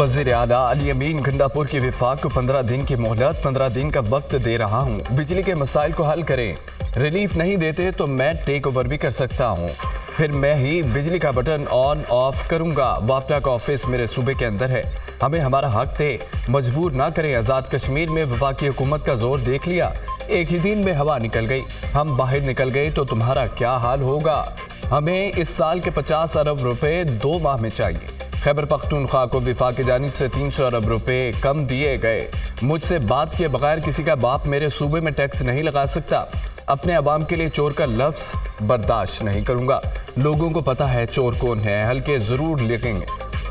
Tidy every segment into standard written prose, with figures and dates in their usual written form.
वज़ीर आला अली अमीन गंडापुर की विफाक को 15 दिन की मोहलत 15 दिन का वक्त दे रहा हूँ। बिजली के मसाइल को हल करें। रिलीफ नहीं देते तो मैं टेक ओवर भी कर सकता हूँ, फिर मैं ही बिजली का बटन ऑन ऑफ करूँगा। वापडा का ऑफिस मेरे सूबे के अंदर है, हमें हमारा हक दे, मजबूर ना करें। आज़ाद कश्मीर में वफाकी हुकूमत का जोर देख लिया, एक ही दिन में हवा निकल गई। हम बाहर निकल गए तो तुम्हारा क्या हाल होगा। हमें इस साल के 50 अरब रुपए 2 माह में चाहिए। खैबर पख्तूनख्वा को वफाक की जानिब से 300 अरब रुपए कम दिए गए। मुझसे बात किए बगैर किसी का बाप मेरे सूबे में टैक्स नहीं लगा सकता। अपने अवाम के लिए चोर का लफ्ज़ बर्दाश्त नहीं करूँगा। लोगों को पता है चोर कौन है, हल्के ज़रूर लिखेंगे।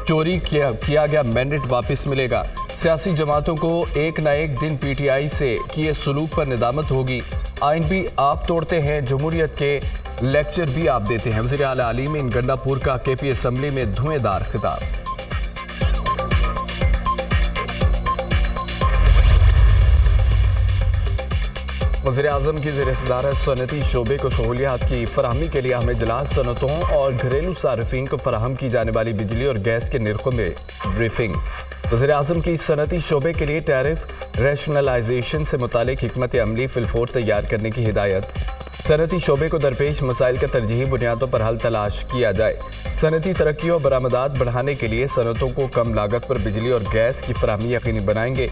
चोरी किया गया मैंडेट वापस मिलेगा। सियासी जमातों को एक न एक दिन PTI से किए सलूक पर निदामत होगी। आइन भी आप तोड़ते हैं, जमहूरियत के लेक्चर भी आप देते हैं। वज़ीर आला अली अमीन गंडापुर का KP असम्बली में धुएंधार खिताब। वज़ीर आज़म की ज़ेर सदारत सनती शोबे को सहूलियात की फराहमी के लिए हमें इजलास, सनतों और घरेलू सार्फिन को फराहम की जाने वाली बिजली और गैस के निर्खों में ब्रीफिंग। वज़ीर आज़म की सनती शोबे के लिए टैरिफ रैशनलाइजेशन से मुतालिक हिकमत अमली फिलफोर तैयार करने की हिदायत। सनती शोबे को दरपेश मसाइल का तरजीही बुनियादों पर हल तलाश किया जाए। सनती तरक्की और बरामदात बढ़ाने के लिए सनतों को कम लागत पर बिजली और गैस की फराहमी यकीनी बनाएंगे।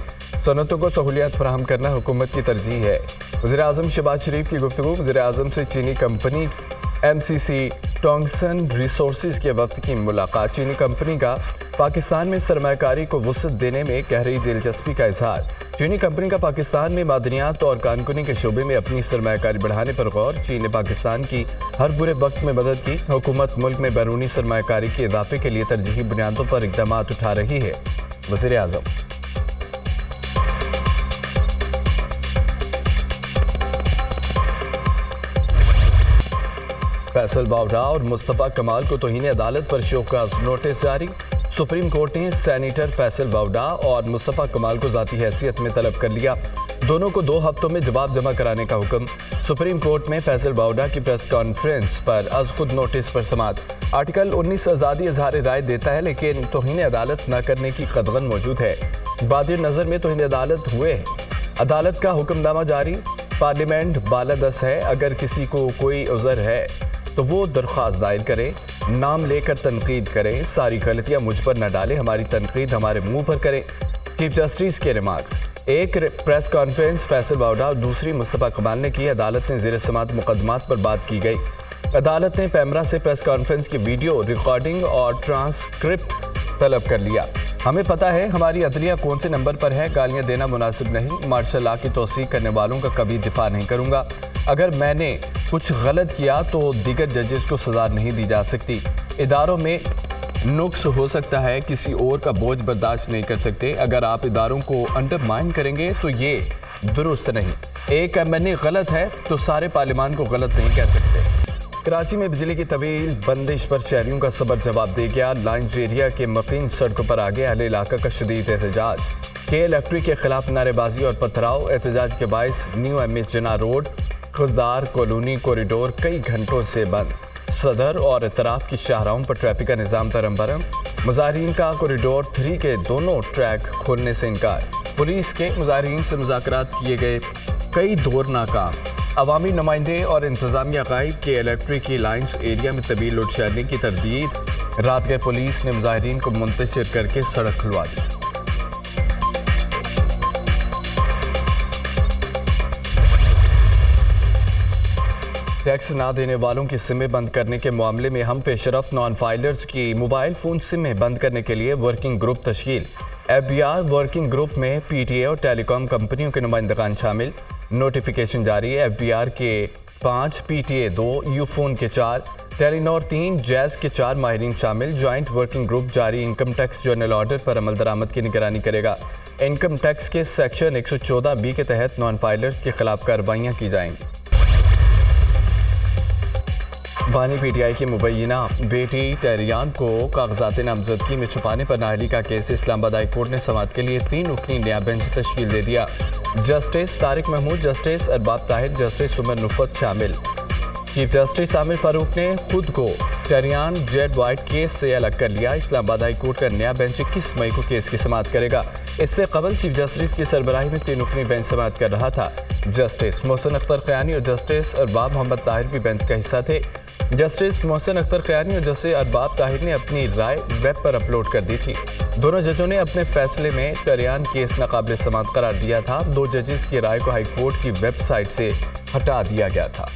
सनतों को सहूलियात फराहम करना हुकूमत की तरजीह है। वज़ीर आज़म शहबाज शरीफ की गुफ्तगू। वज़ीर आज़म से चीनी कंपनी MCC टोंगसन रिसोर्सेज के वक्त की मुलाकात। चीनी कंपनी का पाकिस्तान में सरमायाकारी को वुसअत देने में गहरी दिलचस्पी का इजहार। चीनी कंपनी का पाकिस्तान में मादनियात और कानकुनी के शोबे में अपनी सरमायाकारी बढ़ाने पर गौर। चीन ने पाकिस्तान की हर बुरे वक्त में मदद की। हुकूमत मुल्क में बैरूनी सरमायाकारी के इजाफे के लिए तरजीही बुनियादों पर इक़दाम उठा रही है। वज़ीर आज़म फैसल बावड़ा और मुस्तफ़ा कमाल को तौहीन अदालत पर शोकाज नोटिस जारी। सुप्रीम कोर्ट ने सेनेटर फैसल बावड़ा और मुस्तफ़ा कमाल को ज़ाती हैसियत में तलब कर लिया। दोनों को 2 हफ्तों में जवाब जमा कराने का हुक्म। सुप्रीम कोर्ट में फैसल बावड़ा की प्रेस कॉन्फ्रेंस पर अज खुद नोटिस पर समाअत। आर्टिकल 19 आज़ादी इजहार राय देता है, लेकिन तौहीन अदालत न करने की कदगन मौजूद है। बादिर नज़र में तौहीन अदालत हुए। अदालत का हुक्मनामा जारी। पार्लियामेंट बालादस्त है, अगर किसी को कोई उज़र है तो वो दरख्वास्त दायर करें, नाम लेकर तनकीद करें। सारी गलतियां मुझ पर न डालें, हमारी तनकीद हमारे मुंह पर करें। चीफ जस्टिस के रिमार्क्स। एक प्रेस कॉन्फ्रेंस फैसल बावड़ा और दूसरी मुस्तफ़ा कमाल ने की। अदालत ने ज़ेर समाअत मुकदमात पर बात की गई। अदालत ने पैमरा से प्रेस कॉन्फ्रेंस की वीडियो रिकॉर्डिंग और ट्रांसक्रिप्ट तलब कर लिया। हमें पता है हमारी अदलिया कौन से नंबर पर है। गालियाँ देना मुनासिब नहीं। मार्शल लॉ की तौसीक करने वालों का कभी दिफा नहीं करूँगा। अगर मैंने कुछ गलत किया तो दीगर जजेस को सज़ा नहीं दी जा सकती। इदारों में नुक्स हो सकता है, किसी और का बोझ बर्दाश्त नहीं कर सकते। अगर आप इदारों को अंडरमाइन करेंगे तो ये दुरुस्त नहीं। एक MNA गलत है तो सारे पार्लियामान को गलत नहीं कह सकते। कराची में बिजली की तवील बंदिश पर शहरियों का सबर जवाब दे गया। लाइन्स एरिया के मकीन सड़कों पर आ गए। अहले इलाका का शदीद एहतजाज। के इलेक्ट्रिक के खिलाफ नारेबाजी और पथराव। एहतजाज के बायस न्यू MH जना रोड, खुजदार कॉलोनी कॉरिडोर कई घंटों से बंद। सदर और इतराफ की शाहराहों पर ट्रैफिक का निज़ाम तरम बरम। मुजाहिरीन का कॉरिडोर 3 के दोनों ट्रैक खोलने से इनकार। पुलिस के मुजाहिरीन से मुज़ाकरात किए गए, कई दौर नाकाम। अवामी नुमाइंदे और इंतज़ामिया गायब। के इलेक्ट्रिक की लाइन्स एरिया में तवील लोड शेडिंग की तरदीद। रात गए पुलिस ने मुजाहिरीन को मुंतशिर करके सड़क खुलवा दी। टैक्स ना देने वालों की सिमें बंद करने के मामले में हम पेशरफ्त नॉन फाइलर्स की मोबाइल फ़ोन सिमें बंद करने के लिए वर्किंग ग्रुप तश्कील। FBR वर्किंग ग्रुप में PTA और टेलीकॉम कंपनियों के नुमाइंदगान शामिल। नोटिफिकेशन जारी। FBR के 5, PTA 2, यूफोन के 4, टेलीनॉर 3, जैज़ के 4 माहिरीन शामिल। जॉइंट वर्किंग ग्रुप जारी इनकम टैक्स जनरल ऑर्डर पर अमल दरामद की निगरानी करेगा। इनकम टैक्स के सेक्शन 114B के तहत नॉन फाइलर्स के खिलाफ कार्रवाइयाँ की जाएंगी। बानी PTI की मुबैना बेटी टहरियान को कागजात नामजदगी में छुपाने पर नाअहली का केस इस्लामाबाद हाई कोर्ट ने समाअत के लिए 3 रुकनी नया बेंच तश्कील दे दिया। Justice Tariq Mahmood, justice Arbab Tahir, justice Umar नुफत शामिल। चीफ जस्टिस आमिर फारूक ने खुद को टेरियान जेड वाइट केस से अलग कर लिया। इस्लामाबाद हाई कोर्ट का नया बेंच 21 मई को केस की समाअत करेगा। इससे कबल चीफ जस्टिस की सरबराही में 3 रुकनी बेंच समाअत कर रहा था। जस्टिस मोहसिन अख्तर खयानी और जस्टिस अरबाब मोहम्मद ताहिर भी बेंच का हिस्सा थे। जस्टिस मोहसिन अख्तर खयानी और जस्टिस अरबाब ताहिर ने अपनी राय वेब पर अपलोड कर दी थी। दोनों जजों ने अपने फैसले में टेरियान केस नाकाबिल समाअत करार दिया था। 2 जजेस की राय को हाई कोर्ट की वेबसाइट से हटा दिया गया था।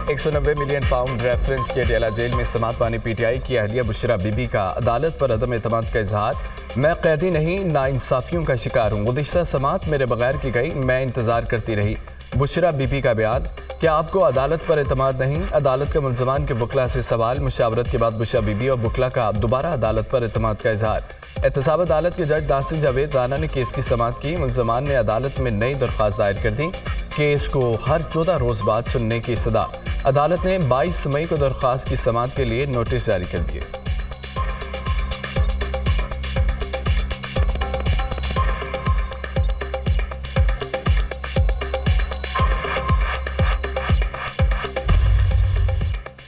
£190 मिलियन रेफरेंस के डेला जेल में समाअत पानी पीटीआई की अहलिया बुशरा बीबी का अदालत पर अदम एतमाद का इजहार। मैं कैदी नहीं, नाइंसाफियों का शिकार हूँ। गुज़िश्ता समाअत मेरे बगैर की गई, मैं इंतजार करती रही। बुशरा बीबी का बयान। क्या आपको अदालत पर एतमाद नहीं? अदालत के मुल्ज़मान के वकला से सवाल। मुशावरत के बाद बुशरा बीबी और वकला का दोबारा अदालत पर एतमाद का इजहार। एहतसाब अदालत के जज नासिर जावेद राना ने केस की समाअत की। मुल्ज़मान ने अदालत में नई दरख्वास्त दायर कर दी। केस को हर 14 रोज़ बाद सुनने की सदा। अदालत ने 22 मई को दरख्वास्त की समाअत के लिए नोटिस जारी कर दिए।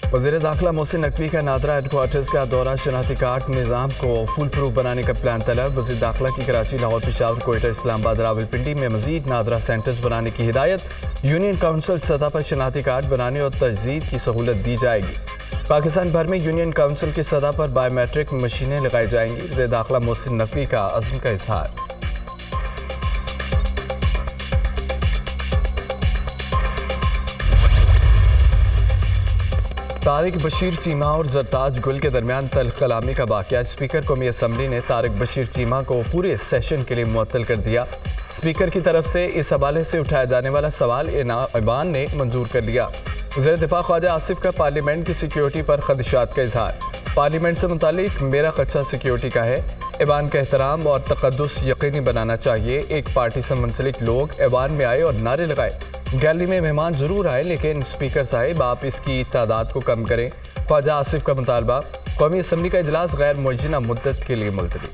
वज़ीर दाखिला मोहसिन नकवी का नादरा हेडक्वार्टर्स का दौरा। शनाख्ती कार्ड निज़ाम को फुल प्रूफ बनाने का प्लान तलब। वज़ीर दाखिला की कराची, लाहौर, पेशावर, कोयटा, इस्लामाबाद, रावलपिंडी में मज़ीद नादरा सेंटर्स बनाने की हिदायत। यूनियन काउंसिल सतह पर शनाख्ती कार्ड बनाने और तजदीद की सहूलत दी जाएगी। पाकिस्तान भर में यूनियन काउंसिल की सतह पर बायोमेट्रिक मशीनें लगाई जाएंगी। वज़ीर दाखिला मोहसिन नकवी का अज़्म का इजहार। तारिक बशीर चीमा और जरताज गुल के दरमियान तल्ख कलामी का वाक़या। स्पीकर कौमी असम्बली ने तारिक बशीर चीमा को पूरे सेशन के लिए मुअत्तल कर दिया। स्पीकर की तरफ से इस हवाले से उठाया जाने वाला सवाल ऐवान ने मंजूर कर लिया। वज़ीर दिफा ख्वाजा आसिफ का पार्लियामेंट की सिक्योरिटी पर खदशात का इजहार। पार्लियामेंट से मुतालिक मेरा खदशा सिक्योरिटी का है। ऐवान का एहतराम और तक़द्दुस यकीनी बनाना चाहिए। एक पार्टी से मुंसलिक लोग ऐवान में आए और नारे लगाए। गैलरी में मेहमान ज़रूर आए, लेकिन स्पीकर साहिब आप इसकी तादाद को कम करें। ख्वाजा आसिफ का मुतालबा। कौमी असम्बली का इजलास गैर मुअज्जला मुद्दत के लिए मुलतवी।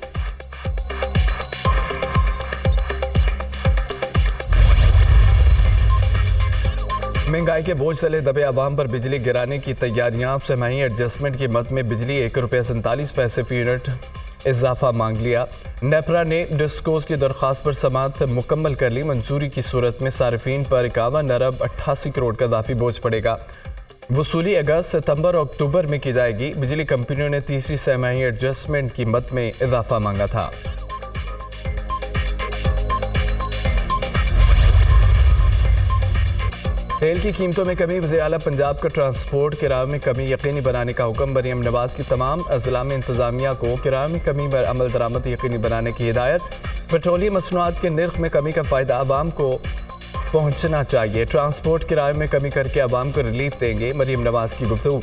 महंगाई के बोझ तले दबे आवाम पर बिजली गिराने की तैयारियां। सहमाही एडजस्टमेंट की मद में बिजली ₹1.47 फी यूनिट इजाफा मांग लिया। नेपरा ने डिस्कोस की दरख्वास्त पर समाअत मुकम्मल कर ली। मंजूरी की सूरत में सार्फिन पर 51 अरब 88 करोड़ का इजाफी बोझ पड़ेगा। वसूली अगस्त, सितंबर और अक्टूबर में की जाएगी। बिजली कंपनियों ने तीसरी सहमाही एडजस्टमेंट की मद में इजाफा मांगा था। तेल की कीमतों में कमी। वज़ीर आला पंजाब का ट्रांसपोर्ट किराए में कमी यकीनी बनाने का हुक्म। मरियम नवाज की तमाम अज़ला में इंतजामिया को किराए में कमी पर अमल दरामद यकीनी बनाने की हिदायत। पेट्रोलियम मसनूआत के निर्ख में कमी का फ़ायदा आवाम को पहुँचना चाहिए। ट्रांसपोर्ट किराए में कमी करके आवाम को रिलीफ देंगे। मरियम नवाज की गुफ्तगू।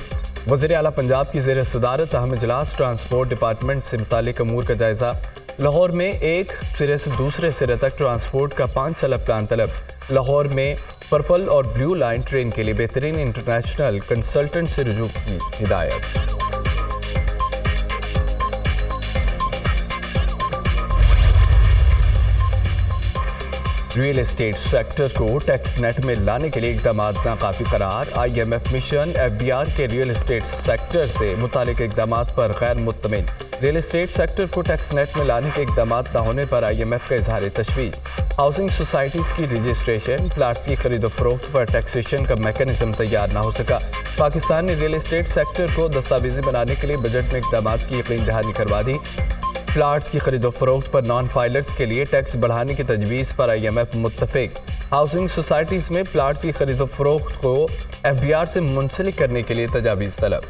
वज़ीर आला पंजाब की ज़ेर सदारत अहम इजलास। ट्रांसपोर्ट डिपार्टमेंट से मुतालिक अमूर का जायज़ा। लाहौर में एक सिरे से दूसरे सिरे तक ट्रांसपोर्ट का 5 साल प्लान तलब। लाहौर में पर्पल और ब्लू लाइन ट्रेन के लिए बेहतरीन इंटरनेशनल कंसल्टेंट से रुजू की हिदायत। रियल एस्टेट सेक्टर को टैक्स नेट में लाने के लिए इक़दाम नाकाफी करार। IMF मिशन FBR के रियल एस्टेट सेक्टर से मुतालिक इक़दाम पर गैर मुत्तमिन। रियल एस्टेट सेक्टर को टैक्स नेट में लाने के इक़दाम न होने पर IMF का इजहार तशवीश। हाउसिंग सोसाइटीज़ की रजिस्ट्रेशन, प्लाट्स की खरीदो फरोख्त पर टैक्सेशन का मैकेनिज्म तैयार न हो सका। पाकिस्तान ने रियल एस्टेट सेक्टर को दस्तावेजी बनाने के लिए बजट में इक़दाम की यकीन दहानी करवा दी। प्लाट्स की खरीदो फरोख्त पर नॉन फाइलर्स के लिए टैक्स बढ़ाने की तजवीज़ पर IMF मुत्तफिक। हाउसिंग सोसाइटीज़ में प्लाट्स की खरीदो फरोख्त को FBR से मुंसलिक करने के लिए तजावीज़ तलब।